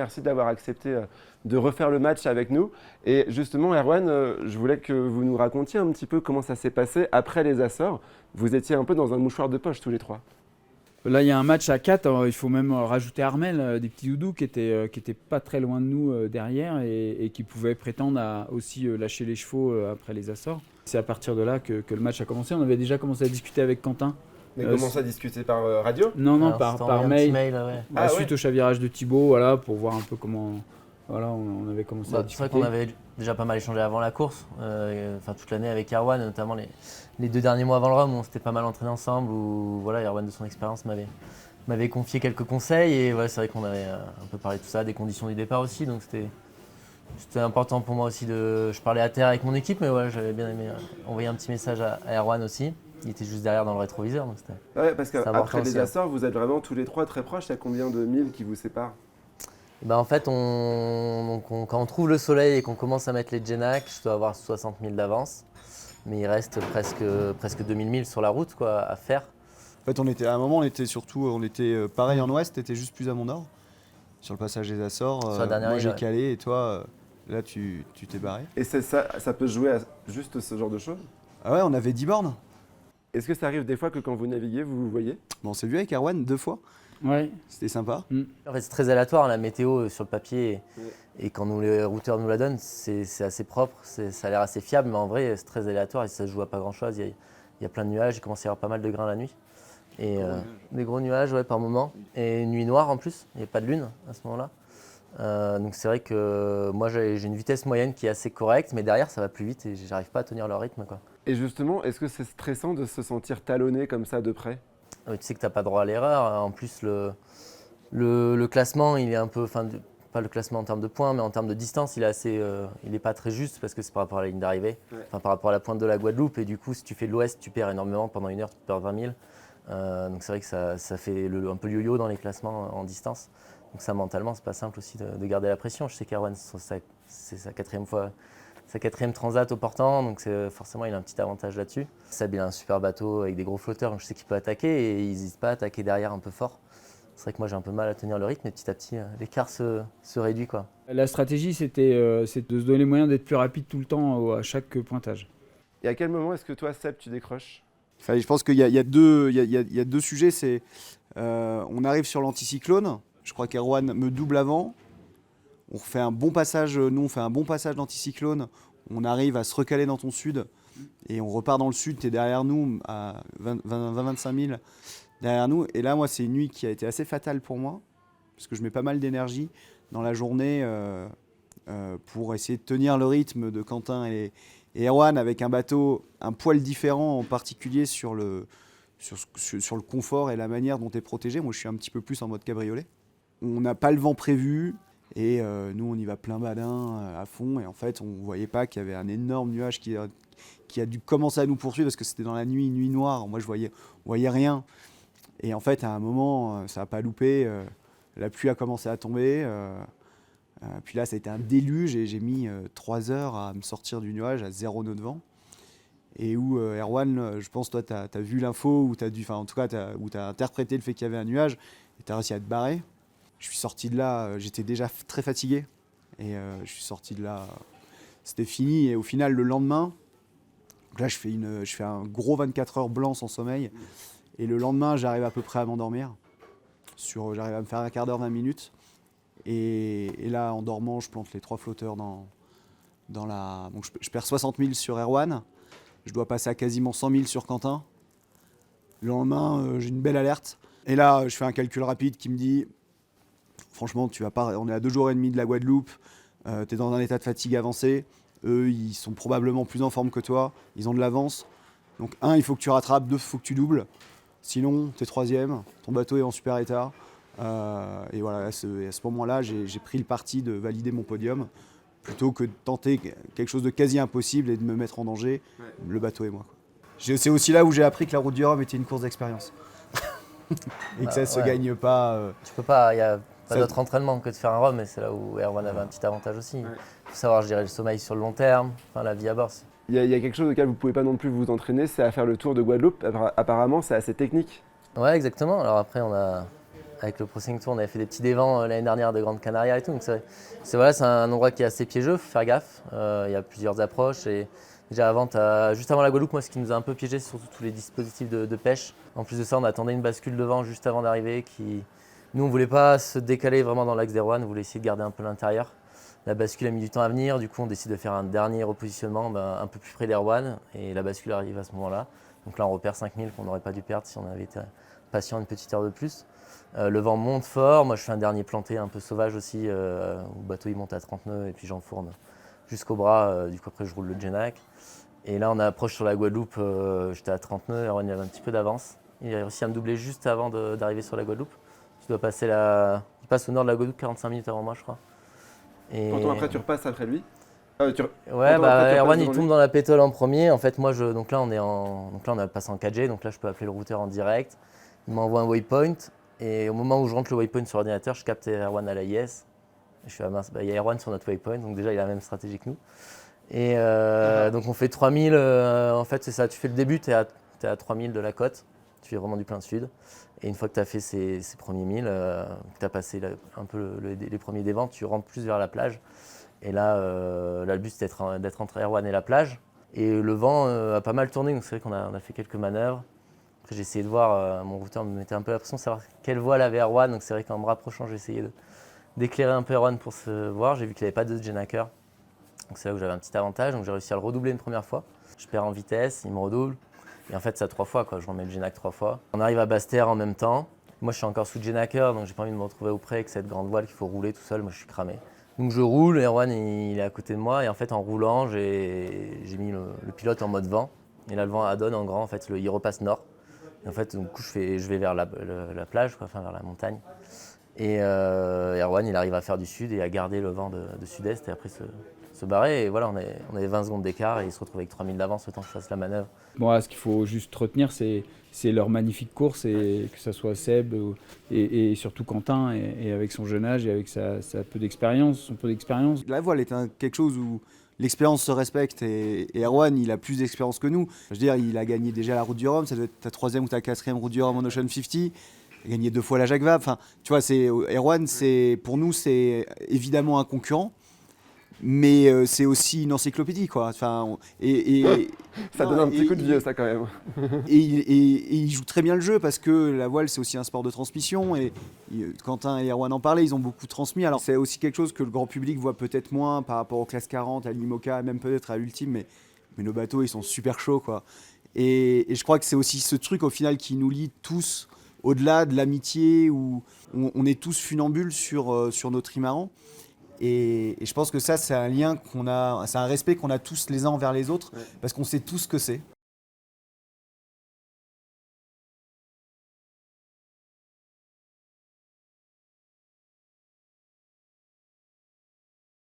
Merci d'avoir accepté de refaire le match avec nous. Et justement, Erwan, je voulais que vous nous racontiez un petit peu comment ça s'est passé après les Açores. Vous étiez un peu dans un mouchoir de poche tous les trois. Là, il y a un match à 4. Il faut même rajouter Armel, des petits doudous qui étaient pas très loin de nous derrière et qui pouvaient prétendre à aussi lâcher les chevaux après les Açores. C'est à partir de là que le match a commencé. On avait déjà commencé à discuter avec Quentin. Mais comment ça, discuter par radio? Non, Alors, par mail. Ouais. Ah Suite ouais. au chavirage de Thibaut, voilà, pour voir un peu comment. Voilà, on avait commencé à C'est discuter. vrai qu'on avait déjà pas mal échangé avant la course, toute l'année avec Erwan, notamment les 2 derniers mois avant le Rhum, où on s'était pas mal entraîné ensemble, où voilà, Erwan de son expérience m'avait confié quelques conseils et ouais, c'est vrai qu'on avait un peu parlé de tout ça, des conditions du départ aussi, donc c'était important pour moi aussi je parlais à terre avec mon équipe, mais ouais, j'avais bien aimé envoyer un petit message à Erwan aussi. Il était juste derrière dans le rétroviseur, donc c'était. Ouais, parce C'est qu'après important les aussi, Açores, vous êtes vraiment tous les trois très proches. Il y a combien de milles qui vous séparent? Et ben en fait, quand on trouve le soleil et qu'on commence à mettre les Genac, je dois avoir 60 000 d'avance. Mais il reste presque 2000 milles sur la route quoi, à faire. En fait, à un moment, on était pareil en ouest, t'étais juste plus à mon nord, sur le passage des Açores. Sur la dernière moi, île, j'ai ouais. calé et toi, là, tu t'es barré. Et ça peut se jouer à juste ce genre de choses? Ah ouais, on avait 10 bornes. Est-ce que ça arrive des fois que quand vous naviguez, vous vous voyez? Bon, on s'est vu avec Erwan 2 fois, Ouais. c'était sympa. En fait, c'est très aléatoire la météo sur le papier. Ouais. Et quand les routeurs nous la donnent, c'est assez propre, ça a l'air assez fiable, mais en vrai, c'est très aléatoire et ça se joue à pas grand-chose. Il y a plein de nuages, il commence à y avoir pas mal de grains la nuit. Et des gros nuages ouais, par moment. Et une nuit noire en plus, il n'y a pas de lune à ce moment-là. Donc c'est vrai que moi j'ai une vitesse moyenne qui est assez correcte, mais derrière ça va plus vite et j'arrive pas à tenir le rythme, quoi. Et justement, est-ce que c'est stressant de se sentir talonné comme ça de près? Tu sais que tu n'as pas droit à l'erreur. En plus, le classement, il est un peu, pas le classement en termes de points, mais en termes de distance, il est pas très juste parce que c'est par rapport à la ligne d'arrivée, Ouais. par rapport à la pointe de la Guadeloupe. Et du coup, si tu fais de l'ouest, tu perds énormément. Pendant 1 heure, tu perds 20 000. Donc c'est vrai que ça fait un peu yo-yo dans les classements en distance. Donc ça, mentalement, c'est pas simple aussi de garder la pression. Je sais qu'Erwan, c'est sa 4e fois. Sa 4e transat au portant, donc forcément il a un petit avantage là-dessus. Seb il a un super bateau avec des gros flotteurs, donc je sais qu'il peut attaquer et il n'hésite pas à attaquer derrière un peu fort. C'est vrai que moi j'ai un peu mal à tenir le rythme et petit à petit l'écart se réduit, quoi. La stratégie, c'est de se donner les moyens d'être plus rapide tout le temps à chaque pointage. Et à quel moment est-ce que toi, Seb, tu décroches? Enfin, je pense qu'il y a 2 sujets. C'est on arrive sur l'anticyclone. Je crois qu'Erwan me double avant. On fait un bon passage, nous on fait un bon passage d'anticyclone. On arrive à se recaler dans ton sud et on repart dans le sud. Tu es derrière nous à 20-25 000 derrière nous. Et là, moi, c'est une nuit qui a été assez fatale pour moi parce que je mets pas mal d'énergie dans la journée pour essayer de tenir le rythme de Quentin et Erwan avec un bateau un poil différent, en particulier sur le confort et la manière dont tu es protégé. Moi, je suis un petit peu plus en mode cabriolet. On n'a pas le vent prévu et nous, on y va plein badin à fond. Et en fait, on ne voyait pas qu'il y avait un énorme nuage qui a dû commencer à nous poursuivre parce que c'était dans la nuit noire. Moi, je voyais rien. Et en fait, à un moment, ça n'a pas loupé. La pluie a commencé à tomber. Puis là, ça a été un déluge et j'ai mis 3 heures à me sortir du nuage à 0 nœud de vent. Et où Erwan, je pense, toi, tu as vu l'info, ou en tout cas, où tu as interprété le fait qu'il y avait un nuage et tu as réussi à te barrer. Je suis sorti de là, j'étais déjà très fatigué. Et je suis sorti de là, c'était fini. Et au final, le lendemain, donc là, je fais un gros 24 heures blanc sans sommeil. Et le lendemain, j'arrive à peu près à m'endormir. J'arrive à me faire un quart d'heure, 20 minutes. Et là, en dormant, je plante les 3 flotteurs dans la... Donc je perds 60 000 sur Erwan. Je dois passer à quasiment 100 000 sur Quentin. Le lendemain, j'ai une belle alerte. Et là, je fais un calcul rapide qui me dit... Franchement, on est à 2 jours et demi de la Guadeloupe. Tu es dans un état de fatigue avancé. Eux, ils sont probablement plus en forme que toi. Ils ont de l'avance. Donc, il faut que tu rattrapes. 2, il faut que tu doubles. Sinon, tu es 3e. Ton bateau est en super état. Et voilà, à ce moment-là, j'ai pris le parti de valider mon podium plutôt que de tenter quelque chose de quasi impossible et de me mettre en danger, le bateau et moi, quoi. C'est aussi là où j'ai appris que la route du Rhum était une course d'expérience. Et que ça ne se gagne pas. Tu peux pas, il n'y a pas Ça- d'autre entraînement que de faire un Rhum, et c'est là où Erwan avait un petit avantage aussi. Il faut savoir, je dirais, le sommeil sur le long terme, la vie à bord. Il y a quelque chose auquel vous ne pouvez pas non plus vous entraîner, c'est à faire le tour de Guadeloupe. Apparemment, c'est assez technique. Ouais, exactement. Alors après, on avec le Pro 5 Tour, on avait fait des petits dévents l'année dernière de Grande Canaria et tout. Donc c'est un endroit qui est assez piégeux, il faut faire gaffe. Il y a plusieurs approches. Et déjà juste avant la Guadeloupe, moi, ce qui nous a un peu piégé, c'est surtout tous les dispositifs de pêche. En plus de ça, on attendait une bascule de vent juste avant d'arriver. Nous, on ne voulait pas se décaler vraiment dans l'axe d'Erwan, on voulait essayer de garder un peu l'intérieur. La bascule a mis du temps à venir, du coup on décide de faire un dernier repositionnement un peu plus près d'Erwan et la bascule arrive à ce moment-là. Donc là on repère 5000 qu'on n'aurait pas dû perdre si on avait été patient une petite heure de plus. Le vent monte fort, moi je fais un dernier planté un peu sauvage aussi, où le bateau il monte à 30 nœuds et puis j'enfourne jusqu'au bras, du coup après je roule le Genac. Et là on approche sur la Guadeloupe, j'étais à 30 nœuds, Erwan il avait un petit peu d'avance. Il a réussi à me doubler juste avant d'arriver sur la Guadeloupe. Il passe au nord de la Guadeloupe 45 minutes avant moi je crois. Et... Quanton après tu repasses après lui Ouais, Erwan il tombe dans la pétole en premier. En fait, moi, donc là, on a passé en 4G, donc là, je peux appeler le routeur en direct. Il m'envoie un waypoint. Et au moment où je rentre le waypoint sur l'ordinateur, je capte Erwan à l'AIS. Je suis mince, il y a Erwan sur notre waypoint, donc déjà, il a la même stratégie que nous. Et donc, on fait 3000. En fait, c'est ça, tu fais le début, tu es à 3000 de la côte. Tu fais vraiment du plein sud. Et une fois que tu as fait ces premiers 1000, que tu as passé un peu les premiers dévents, tu rentres plus vers la plage. Et là, le but c'est d'être entre Erwan et la plage. Et le vent a pas mal tourné, donc c'est vrai qu'on a fait quelques manœuvres. Après j'ai essayé de voir, mon routeur me mettait un peu la pression de savoir quelle voile avait Erwan. Donc c'est vrai qu'en me rapprochant, j'ai essayé d'éclairer un peu Erwan pour se voir. J'ai vu qu'il n'avait pas de Genaker. Donc c'est là où j'avais un petit avantage. Donc j'ai réussi à le redoubler une première fois. Je perds en vitesse, il me redouble. Et en fait, ça 3 fois, quoi. Je remets le Genac 3 fois. On arrive à Basse-Terre en même temps. Moi, je suis encore sous Genaker, donc j'ai pas envie de me retrouver auprès avec cette grande voile qu'il faut rouler tout seul. Moi, je suis cramé. Donc je roule, Erwan il est à côté de moi. Et en fait, en roulant, j'ai mis le pilote en mode vent. Et là, le vent adonne en grand. En fait, il repasse nord. Et en fait, du coup, je vais vers la plage, quoi, enfin vers la montagne. Et Erwan, il arrive à faire du sud et à garder le vent de sud-est et après se barrer. Et voilà, on avait 20 secondes d'écart et il se retrouve avec 3000 d'avance le temps que je fasse la manœuvre. Bon, là, ce qu'il faut juste retenir, c'est leur magnifique course, et que ce soit Seb et surtout Quentin, et avec son jeune âge et avec son peu d'expérience. La voile est quelque chose où l'expérience se respecte et Erwan, il a plus d'expérience que nous. Je veux dire, il a gagné déjà la Route du Rhum, ça doit être ta 3e ou ta 4e Route du Rhum en Ocean 50. Il a gagné 2 fois la Jacques Vabre. Enfin, tu vois, Erwan, pour nous, c'est évidemment un concurrent. Mais c'est aussi une encyclopédie, quoi. Enfin, ça donne un petit coup de vieux, ça, quand même. Et il joue très bien le jeu parce que la voile, c'est aussi un sport de transmission. Et Quentin et Erwan en parlaient, ils ont beaucoup transmis. Alors, c'est aussi quelque chose que le grand public voit peut-être moins par rapport aux classes 40, à l'IMOCA, même peut-être à l'Ultime. Mais nos bateaux, ils sont super chauds, quoi. Et je crois que c'est aussi ce truc, au final, qui nous lie tous, au-delà de l'amitié, où on est tous funambules sur nos trimarans. Et je pense que ça, c'est un lien c'est un respect qu'on a tous les uns envers les autres, parce qu'on sait tous ce que c'est.